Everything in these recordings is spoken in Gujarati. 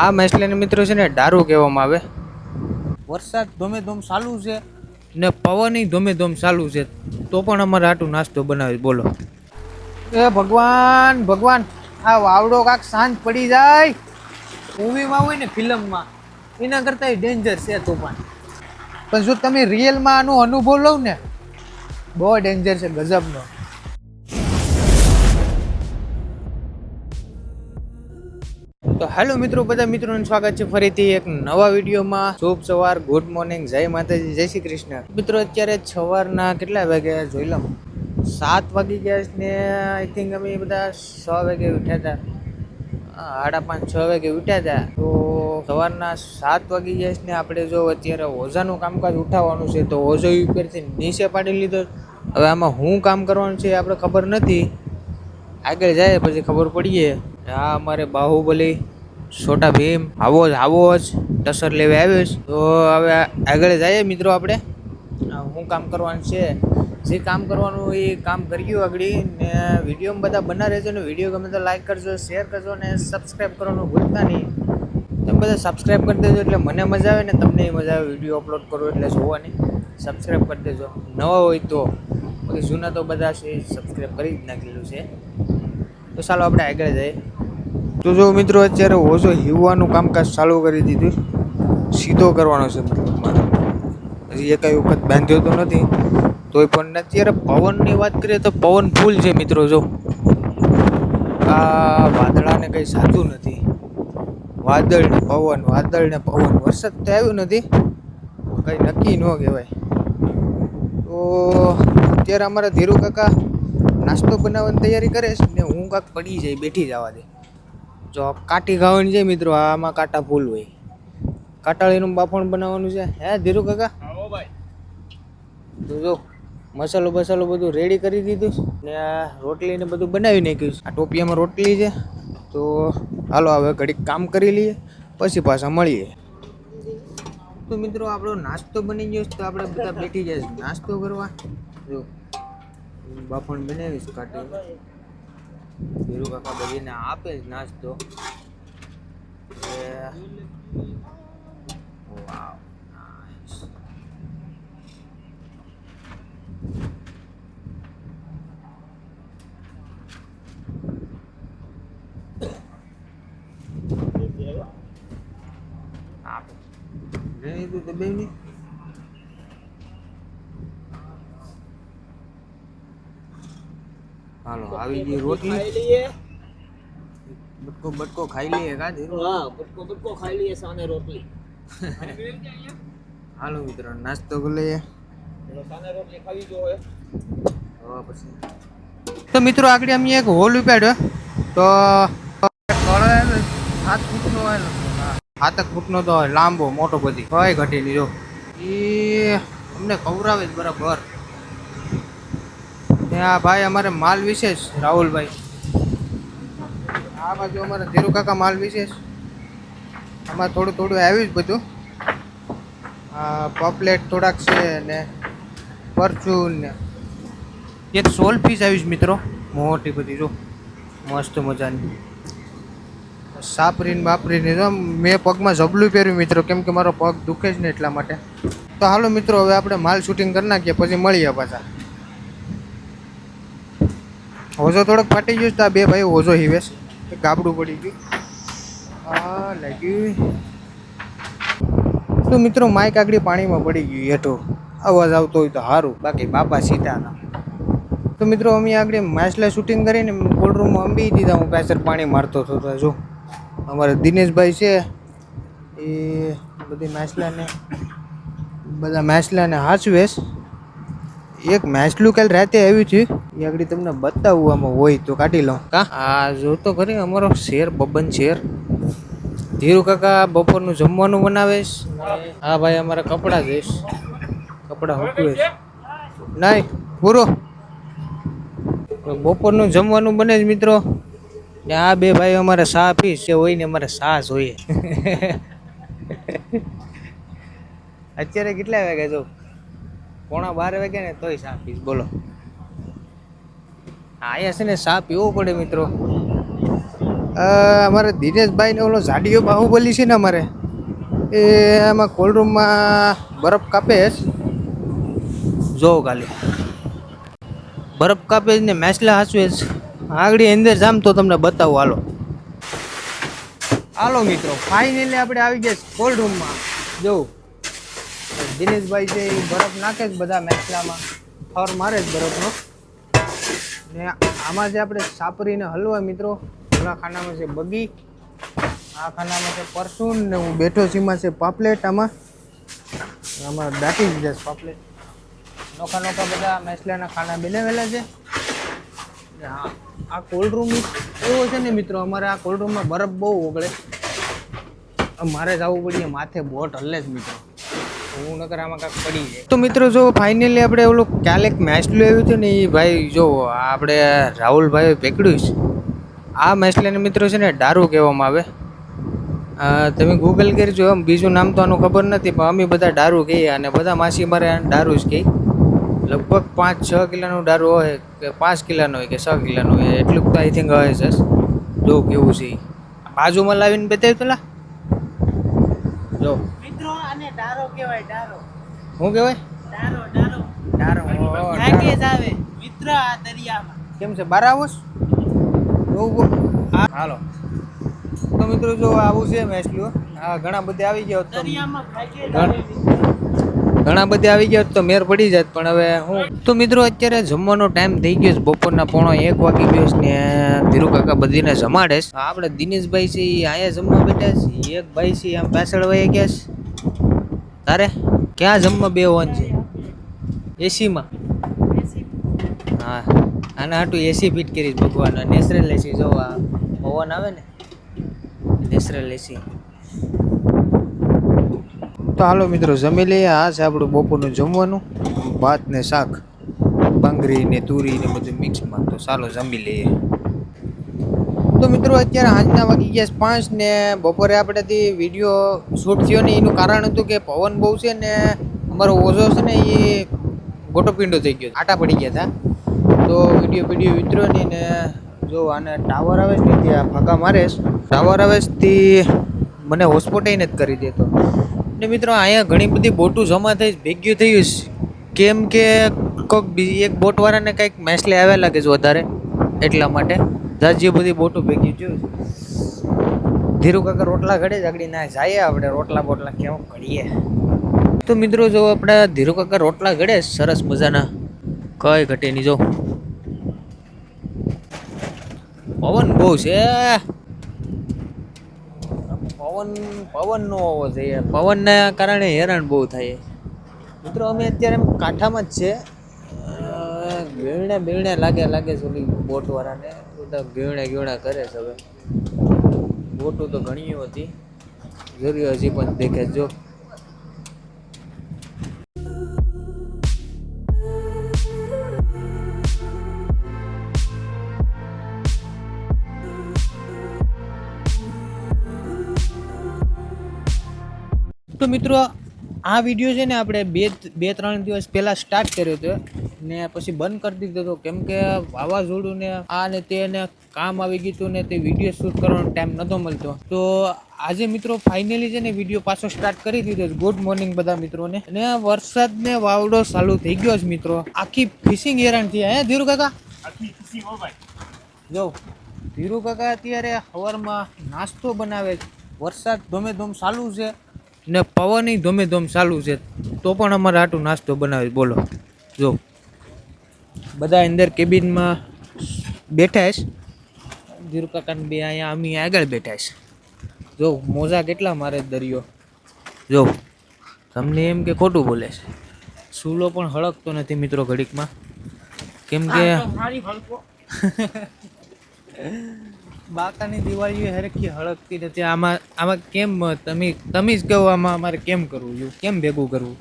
આ મેસલાને મિત્રો છે ને દારૂ કહેવામાં આવે. વરસાદ ધોમેધોમ ચાલુ છે ને પવન ધોમેધોમ ચાલુ છે, તો પણ અમારે આટલું નાસ્તો બનાવે. બોલો એ ભગવાન ભગવાન, આ વાવડો કાક સાંજ પડી જાય મૂવીમાં હોય ને ફિલ્મમાં એના કરતા ડેન્જર છે તોફાન. પણ જો તમે રિયલમાં આનો અનુભવ લો ને, બહુ ડેન્જર છે, ગજબનો. તો હેલો મિત્રો, બધા મિત્રોનું સ્વાગત છે ફરીથી એક નવા વિડીયોમાં. શુભ સવાર, ગુડ મોર્નિંગ, જય માતાજી, જય શ્રી કૃષ્ણ. મિત્રો અત્યારે સવારના કેટલા વાગ્યા જોઈ લો, 7 વાગી ગયા ને. આઈ થિંક અમે બધા 6 વાગે ઉઠ્યા હતા, 5:30-6 વાગે ઉઠ્યા હતા. તો સવારના 7 વાગી ગયા ને આપણે જો અત્યારે ઓઝાનું કામકાજ ઉઠાવવાનું છે, તો ઓઝો ઉપરથી નીચે પાડી લીધો. હવે આમાં હું કામ કરવાનું છે આપણે ખબર નથી, આગળ જાય પછી ખબર પડીએ. હા, અમારે બાહુબલી છોટા ભીમ આવો જ ટસર લેવા આવ્યો છે. તો હવે આગળ જઈએ મિત્રો, આપણે હું કામ કરવાનું છે, જે કામ કરવાનું એ કામ કર્યું આગળ. ને વિડીયોમાં બધા બના રહેજો ને. વિડીયો ગમે તો લાઈક કરજો, શેર કરજો ને સબસ્ક્રાઈબ કરવાનું ભૂલતા નહીં. તમે બધા સબસ્ક્રાઈબ કરી દેજો એટલે મને મજા આવે ને તમને મજા આવે. વિડીયો અપલોડ કરો એટલે જોવાની. સબસ્ક્રાઈબ કરી દેજો નવા હોય તો, બાકી જૂના તો બધા છે સબસ્ક્રાઈબ કરી જ નાખેલું છે. તો ચાલો આપણે આગળ જઈએ. તો જો મિત્રો અત્યારે ઓઝો હીવવાનું કામકાજ ચાલુ કરી દીધું, સીધો કરવાનો છે મતલબ મારે. હજી એકાઈ વખત બાંધ્યો તો નથી, તોય પણ અત્યારે પવનની વાત કરીએ તો પવન ફૂલ છે મિત્રો. જો આ વાદળાને કંઈ સાચું નથી, વાદળ ને પવન. વરસાદ તો આવ્યું નથી, કંઈ નક્કી ન કહેવાય. તો અત્યારે અમારા ધીરુ કાકા નાસ્તો બનાવવાની તૈયારી કરે છે ને હું કાંક પડી જાય, બેઠી જવા દે. જો કાઠી ખાવાની છે મિત્રો, આમાં કાંટા ફૂલ હોય. કાટાળીનું બાફણ બનાવવાનું છે. હે ધીરુ કાકા? આવો ભાઈ. તો જો મસાલો બધું રેડી કરી દીધું ને આ રોટલી ને બધું બનાવી નાખ્યું. આ ટોપિયામાં રોટલી છે. તો હાલો હવે ઘડીક કામ કરી લઈએ, પછી પાછા મળીએ. તો મિત્રો આપણો નાસ્તો બની ગયો તો આપણે બધા બેઠી જઈશું નાસ્તો કરવા. જો બાફણ બનાવીશ કાઢી, ધીરુ કાકા બધીને આપે જ નાસ્તો. વાવ, નાઈસ. આપે નહીં તું દબાઈ નહીં. હાલો આવી ગઈ રોટલી. બટકો ખાઈ લઈએ કા ધીરુ? હા, બટકો ખાઈ લઈએ સાને રોટલી. હાલો મિત્રો નાસ્તો કરી લઈએ. સાને રોટલી ખાવી જોઈએ. હવે પછી તો મિત્રો આગળ અમે એક હોલ ઉપાડ્યો. તો 7 ફૂટનો હોય, 7 ફૂટનો તો લાંબો મોટો બધી કઈ ઘટી જો એ અમને ખવડાવે જ બરાબર. ત્યાં ભાઈ અમારે માલ વિશેષ રાહુલભાઈ, આ બાજુ અમારે ધીરુ કાકા માલ વિશેષ. આમાં થોડું આવ્યું જ બધું. પોપલેટ થોડાક છે ને પરચૂન ને એક સોલ પીસ આવી મિત્રો, મોટી બધી જો મસ્ત મજાની. બાપરીને જો મેં પગમાં જબલું પહેર્યું મિત્રો, કેમ કે મારો પગ દુખે જ ને એટલા માટે. તો હાલો મિત્રો હવે આપણે માલ શૂટિંગ કરી નાખીએ, પછી મળીએ પાછા. ઓઝો થોડોક ફાટી ગયો તો આ બે ભાઈ ઓઝો હિવેશ ગાબડું પડી ગયું. હા લાગ્યું. તો મિત્રો માઇક આગળ પાણીમાં પડી ગયું હેઠો, અવાજ આવતો હોય તો સારું, બાકી બાપા સીધા ના. તો મિત્રો અમે આગળ માછલા શૂટિંગ કરીને કોલ્ડ રૂમમાં અંબી દીધા. હું પેસર પાણી મારતો હતો. જો અમારે દિનેશભાઈ છે એ બધા માછલાને હાચવેશ. એક માછલું કાલ રાતે આવ્યું છે, એ આગળ તમને બતાવું, આમાં હોય તો કાઢી લઉં. આ જો તો ખરી અમારો શેર, બબન શેર. ધીરુ કાકા બપોરનું જમવાનું બનાવેશ. હા ભાઈ અમારા કપડાં જઈશ, કપડાં હૂકવેશ નહીં પૂરો. બપોરનું જમવાનું બને જ મિત્રો. ને આ બે ભાઈ અમારે સા પીસ હોય ને અમારે સા જોઈએ. અત્યારે કેટલા વાગ્યા જો? 11:15 વાગ્યા ને તોય સા પીસ. બોલો અહીંયા છે ને સા પીવો પડે મિત્રો. અમારે દિનેશભાઈ ને ઓલો જાડીઓ બાહુબલી છે ને અમારે એ આમાં કોલ્ડ રૂમમાં બરફ કાપે છે. જોવો ખાલી બરફ કાપે ને મેસલા હાસવે છે. આગળ અંદર જામ તો તમને બતાવું. હાલો હાલો મિત્રો, ફાઇનલી આપણે આવી ગયા કોલ્ડ રૂમમાં. જોવું દિનેશભાઈ છે એ બરફ નાખે છે બધા મેસલામાં, ફર મારે જ બરફનો. ને આમાં જે આપણે સાપરીને હલવા મિત્રો, ઓલા ખાનામાં છે બગી, આ ખાનામાં છે પરસૂન, ને હું બેઠો સીમાં છે પાપલેટ. આમાં દાટી જ જશે પાપલેટ. નોખા નોખા બધા મેસલાના ખાના બનાવેલા છે. હા, આ કોલ્ડ રૂમ એવો છે ને મિત્રો, અમારે આ કોલ્ડ રૂમમાં બરફ બહુ ઓગળે. મારે જવું પડીએ, માથે બોટ હલે જ મિત્રો, હું નકર આમાં કાંઈક પડી જાય. તો મિત્રો જો ફાઇનલી આપણે ઓલું કાલે એક મેસલું આવ્યું હતું ને એ ભાઈ જો આપણે રાહુલભાઈએ પકડ્યું છે. આ મેસલાને મિત્રો છે ને દારૂ કહેવામાં આવે. તમે ગૂગલ કરજો, એમ બીજું નામ તો આનું ખબર નથી, પણ અમે બધા દારૂ કહીએ અને બધા માસી મારે દારૂ જ કહે. લગભગ 5-6 કિલોનું દારૂ હોય કે 5 કિલોનો હોય કે 6 કિલોનો હોય, એટલું તો આઈ થિંક હોય છે. જો કેવું છે બાજુમાં લાવીને બતાવ્યું પેલા. જો મિત્રો આને ડારો કહેવાય. ડારો શું કહેવાય? ડારો ડારો ડારો નાકે જ આવે મિત્ર આ દરિયામાં. કેમ છે બાર આવોસ? હાલો તો મિત્રો જો આવું છે મેસલું. હા, ઘણા બધા આવી ગયા તો દરિયામાં ભાગે જ આવે મિત્ર. ઘણા બધા આવી ગયા તો મેર પડી જાત. પણ હવે હું તો મિત્રો અત્યારે જમવાનો ટાઈમ થઈ ગયો છે. બપોરના 1:30 વાગી ગયો છે ને ધીરુ કાકા બધીને જમાડે છે. આપણે દિનેશભાઈ છે એ અહીંયા જમવા બેઠા છે. એક ભાઈ છે આમ પાછળ વહી ગયા છે. તારે ક્યાં જમવા બેવાનું છે? એસીમાં? હા, આના હાટું એસી ફિટ કરી ભગવાન. નેચરલ એસી. જો આ પવન આવે ને, નેચરલ એસી. તો હાલો મિત્રો જમી લઈએ. આ છે આપણું બપોરનું જમવાનું, ભાત ને શાક, બાંગરી ને તુરી ને બધું મિક્સમાં. તો ચાલો જમી લઈએ. તો મિત્રો અત્યારે સાંજના વાગી ગયા 5 ને બપોરે આપણેથી વિડીયો શૂટ થયો ને એનું કારણ હતું કે પવન બહુ છે ને અમારો ઓઝો છે ને એ ગોટો પીંડો થઈ ગયો, આટા પડી ગયા હતા. તો વિડીયો વિતર્યો નહીં ને જો આને ટાવર આવે છે ને ત્યાં ફાંકા મારે છે. ટાવર આવે છે તે મને હોસ્પોટ જ કરી દેતો. ને મિત્રો અહીંયા ઘણી બધી બોટું જમા થઈ ભેગ્યું થયું છે. કેમ કે કોઈક બીજી એક બોટવાળાને કંઈક મેસલે આવ્યા લાગે છે વધારે, એટલા માટે જાજી બધી બોટું ભેગી થયું છે. ધીરુ કાકા રોટલા ઘડે જ આગળ ના જાય, આપણે રોટલા બોટલા કેવું ઘડીએ. તો મિત્રો જો આપણે ધીરુ કાકા રોટલા ઘડે સરસ મજાના, કઈ ઘટે નહીં. જો પવન બહુ છે, પવન નો હોવો જોઈએ. પવનના કારણે હેરાન બહુ થાય મિત્રો. અમે અત્યારે કાંઠામાં જ છે. ગીરણે લાગે છે ઓલી બોટવાળાને, બધા ગીરણા કરે છે. હવે બોટું તો ઘણી હતી, જરૂર હજી પણ દેખે જો. તો મિત્રો આ વિડીયો છે ને આપણે 2-3 દિવસ પહેલાં સ્ટાર્ટ કર્યો હતો ને પછી બંધ કરી દીધો હતો. કેમ કે વાવાઝોડું ને આ ને તેને કામ આવી ગયું હતું ને તે વિડીયો શૂટ કરવાનો ટાઈમ નહોતો મળતો. તો આજે મિત્રો ફાઇનલી છે ને વિડીયો પાછો સ્ટાર્ટ કરી દીધો છે. ગુડ મોર્નિંગ બધા મિત્રોને. અને વરસાદ ને વાવડો ચાલુ થઈ ગયો છે મિત્રો. આખી ફિશિંગ હેરાન થઈ. હે ધીરુ કાકા? જો ધીરુ કાકા અત્યારે સવારમાં નાસ્તો બનાવે છે. વરસાદ ધોમે ચાલુ છે ને પવન ધોમે ચાલુ છે, તો પણ અમારે આટલું નાસ્તો બનાવે. બોલો જો બધા અંદર કેબિનમાં બેઠા છે. ધીરુ કાકાને બે અહીંયા અમે આગળ બેઠા છે. જો મોજા કેટલા મારે દરિયો. જો તમને એમ કે ખોટું બોલે છે. સૂલો પણ હળકતો નથી મિત્રો ઘડીકમાં, કેમ કે બાકાની દિવાળીઓ હરખી હળકતી નથી. આમાં કેમ તમે જ કહો, આમાં અમારે કેમ કરવું, કેમ ભેગું કરવું?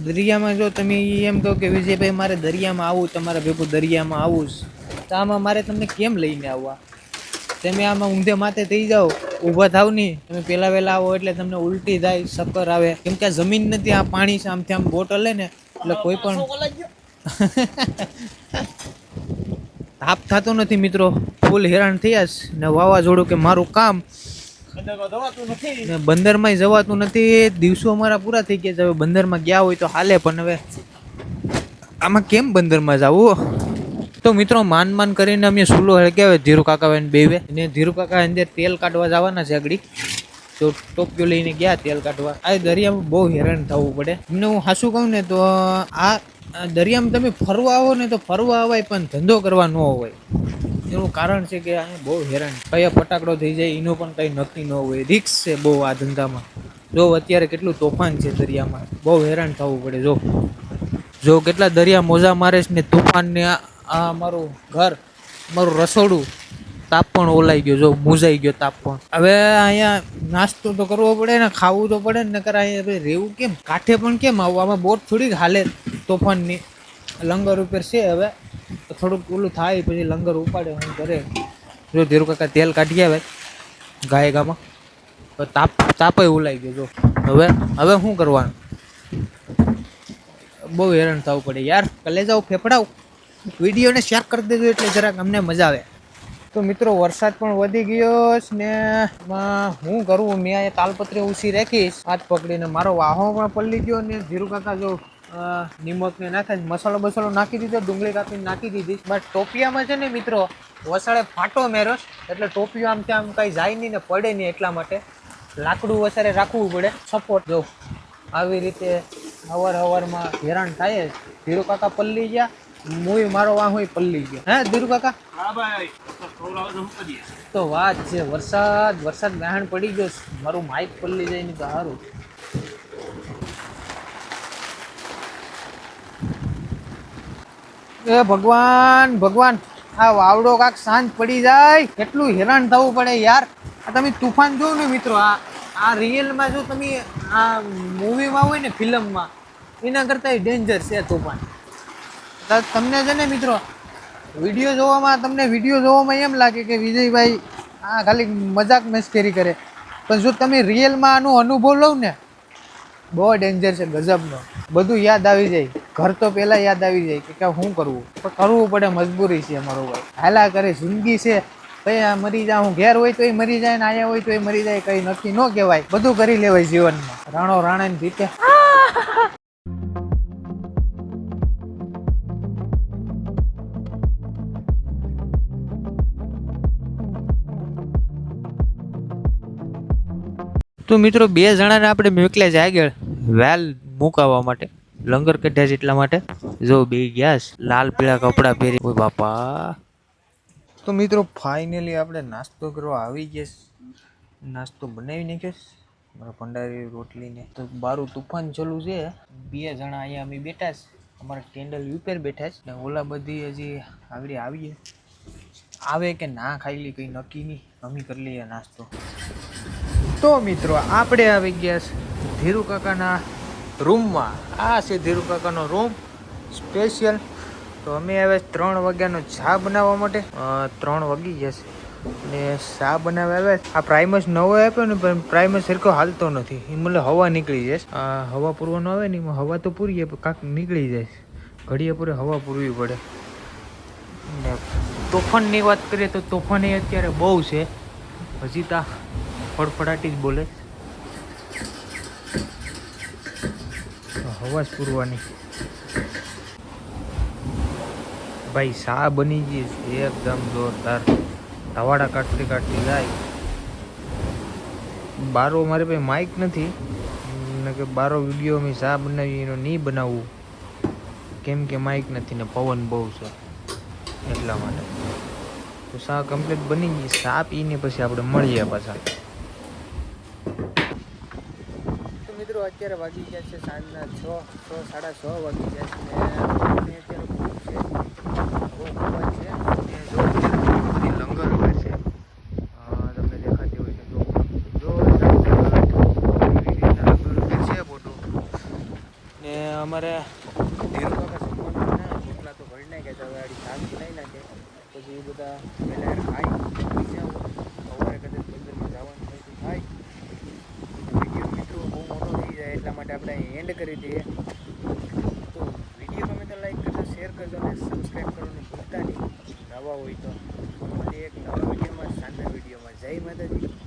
દરિયામાં જો તમે એમ કહો કે વિજયભાઈ મારે દરિયામાં આવવું, તમારે ભેગું દરિયામાં આવવું જ, તો આમાં મારે તમને કેમ લઈને આવવા? તમે આમાં ઊંધે માથે થઈ જાઓ, ઊભા થાવ નહીં. તમે પહેલાં વહેલા આવો એટલે તમને ઉલટી થાય, ચક્કર આવે. કેમ કે આ જમીન નથી, આ પાણી છે. આમથી આમ બોટ હલે ને એટલે કોઈ પણ તાપ થતો નથી મિત્રો, ફૂલ હેરાન થયા છે ને વાવાઝોડું કે મારું કામ ને બંદરમાં જવાતું નથી. દિવસો અમારા પૂરા થઈ ગયા છે. હવે બંદરમાં ગયા હોય તો હાલે, પણ હવે આમાં કેમ બંદરમાં જવું? તો મિત્રો માન કરીને અમે સુલો હળગાવે ધીરુ કાકા બેવે ને ધીરુ કાકા અંદર તેલ કાઢવા જવાના છે. આગળ તો ટોપિયો લઈને ગયા તેલ કાઢવા. આ દરિયામાં બહુ હેરાન થવું પડે. એમને હું હાસું કહું ને તો આ દરિયામાં તમે ફરવા આવો ને તો ફરવા આવાય, પણ ધંધો કરવા ન હોય. એનું કારણ છે કે અહીંયા બહુ હેરાન, કયા ફટાકડો થઈ જાય એનું પણ કંઈ નક્કી ન હોય. રિક્સ છે બહુ આ ધંધામાં. જો અત્યારે કેટલું તોફાન છે દરિયામાં, બહુ હેરાન થવું પડે. જો કેટલા દરિયા મોજા મારે છે ને તોફાન ને આ મારું ઘર, મારું રસોડું તાપ પણ ઓલાઈ ગયો, જો મૂજાઈ ગયો તાપ પણ. હવે અહીંયા નાસ્તો તો કરવો પડે ને, ખાવું તો પડે ને, નકર અહીંયા રહેવું કેમ? કાંઠે પણ કેમ આવું? આમાં બોટ થોડીક હાલે તોફાનની. લંગર ઉપર છે, હવે થોડુંક ઓલું થાય પછી લંગર ઉપાડે હું કરે. જો ધીરુ કાકા તેલ કાઢી આવે ગાયગામાં, તો તાપે ઓલાઈ ગયો. જો હવે શું કરવાનું? બહુ હેરાન થવું પડે યાર. કલે જાઓ ફેફડાવ, વિડીયોને શેર કરી દેજો એટલે જરાક અમને મજા આવે. તો મિત્રો વરસાદ પણ વધી ગયો છે ને હું કરું, મેં અહીંયા તાલપત્રી ઊંચી રાખીશ હાથ પકડીને. મારો વાહો પણ પલ્લી ગયો ને ધીરુ કાકા જો નિમક ને નાખે, મસાલો બસાલો નાખી દીધો, ડુંગળી કાપીને નાખી દીધી. બટ ટોપિયામાં છે ને મિત્રો વસાડે ફાટો મેરો, એટલે ટોપિયો આમ ત્યાં આમ કાંઈ જાય નહીં ને પડે નહીં, એટલા માટે લાકડું વસારે રાખવું પડે સપોર્ટ. જો આવી રીતે હવારમાં હેરાન થાય. ધીરુ કાકા પલ્લી ગયા, મુય મારો વાહો પલ્લી ગયો. હે ધીરુ કાકા? હા ભાઈ, તો વાત છે, વરસાદ બહાણ પડી ગયો, મારું માઇક પલ્લી જાય ને તો સારું. એ ભગવાન આ વાવડો કાક શાંત પડી જાય, કેટલું હેરાન થવું પડે યાર. આ તમે તુફાન જોવો ને મિત્રો, આ રિયલમાં જો તમે આ મૂવીમાં હોય ને ફિલ્મમાં, એના કરતા ડેન્જર છે તુફાન. તમને છે ને મિત્રો વિડીયો જોવામાં એમ લાગે કે વિજયભાઈ આ ખાલી મજાક મસ્કરી કરે, પણ જો તમે રિયલમાં આનો અનુભવ લો ને, બહુ ડેન્જર છે ગજબનો. બધું યાદ આવી જાય, ઘર તો પહેલાં યાદ આવી જાય કે શું કરવું, પણ કરવું પડે, મજબૂરી છે અમારો ભાઈ. હાલા કરે, જિંદગી છે ભાઈ. આ મરી જાઉં, ઘેર હોય તો એ મરી જાય ને આયા હોય તો એ મરી જાય, કંઈ નક્કી ન કહેવાય. બધું કરી લેવાય જીવનમાં, રાણો રાણાની રીતે. તો મિત્રો 2 જણાને આપણે મોકલ્યા છે આગળ વેલ મુકાવવા માટે, લંગર કઢ્યા છે એટલા માટે. જો 2 ગયા લાલ પીળા કપડાં પહેરી. ઓય બાપા. તો મિત્રો ફાઇનલી આપણે નાસ્તો કરવા આવી ગયા. નાસ્તો બનાવી નાખ્યો મારા ભંડારી રોટલીને. તો બારું તુફાન ચાલુ છે. 2 જણા અહીંયા અમે બેઠા છે, અમારા કેન્ડલ ઉપર બેઠા છે ને ઓલા બધી હજી આવીએ આવે કે ના ખાઈ લે કંઈ નક્કી નહીં. અમે કરી લઈએ નાસ્તો. તો મિત્રો આપણે આવી ગયા છે ધીરુ કાકાના રૂમમાં. આ છે ધીરુ કાકાનો રૂમ સ્પેશિયલ. તો અમે હવે 3 વાગ્યાનો ચા બનાવવા માટે 3 વાગી જશે ને ચા બનાવવા આવે. આ પ્રાઇમસ નવો આપ્યો ને, પણ પ્રાઇમસ સરખો હાલતો નથી. એ મતલબ હવા નીકળી જાય. આ હવા પૂરવાનો આવે ને એમાં હવા તો પૂરીએ પણ કાંક નીકળી જાય. ઘડીએ પૂરે હવા પૂરવી પડે. ને તોફાનની વાત કરીએ તો તોફાન એ અત્યારે બહુ છે. હજી તા ફડફડાટી જ બોલે, હવા જ પૂરવાની. ભાઈ શા બની ગઈ છે એકદમ જોરદાર, ધવાડા કાઢતી જાય. બારો મારે પાસે માઇક નથી ને કે બારો વિડીયો મેં શા બનાવી એનો નહીં બનાવવું, કેમ કે માઇક નથી ને પવન બહુ છે એટલા માટે. તો શા કમ્પ્લીટ બની ગઈ. શા પીને પછી આપણે મળીએ પાછા. તો મિત્રો અત્યારે વાગી ગયા છે સાંજના 6:30 વાગી ગયા છે ને અત્યારે બહુ ખબર છે ને જો બધી લંગર ઉપર છે. તમને દેખાતી હોય તો જો છે ફોટો ને અમારે ધીરુ કાકા જમવાના જેટલા તો ભરી નાખ્યા છે. હવે આડી શાક બનાવી નાખે પછી એ બધા પહેલાં ખાઈ જાવ. સવારે કદાચ બંદરમાં જવાનું હોય તો થાય. વિડીયો મિત્રો બહુ મોટો થઈ જાય એટલા માટે આપણે એન્ડ કરી દઈએ. તો વિડીયો ગમે તો લાઈક કરજો, શેર કરજો અને સબસ્ક્રાઈબ કરવાનું ભૂલતા નહીં. નવા જય માતાજી.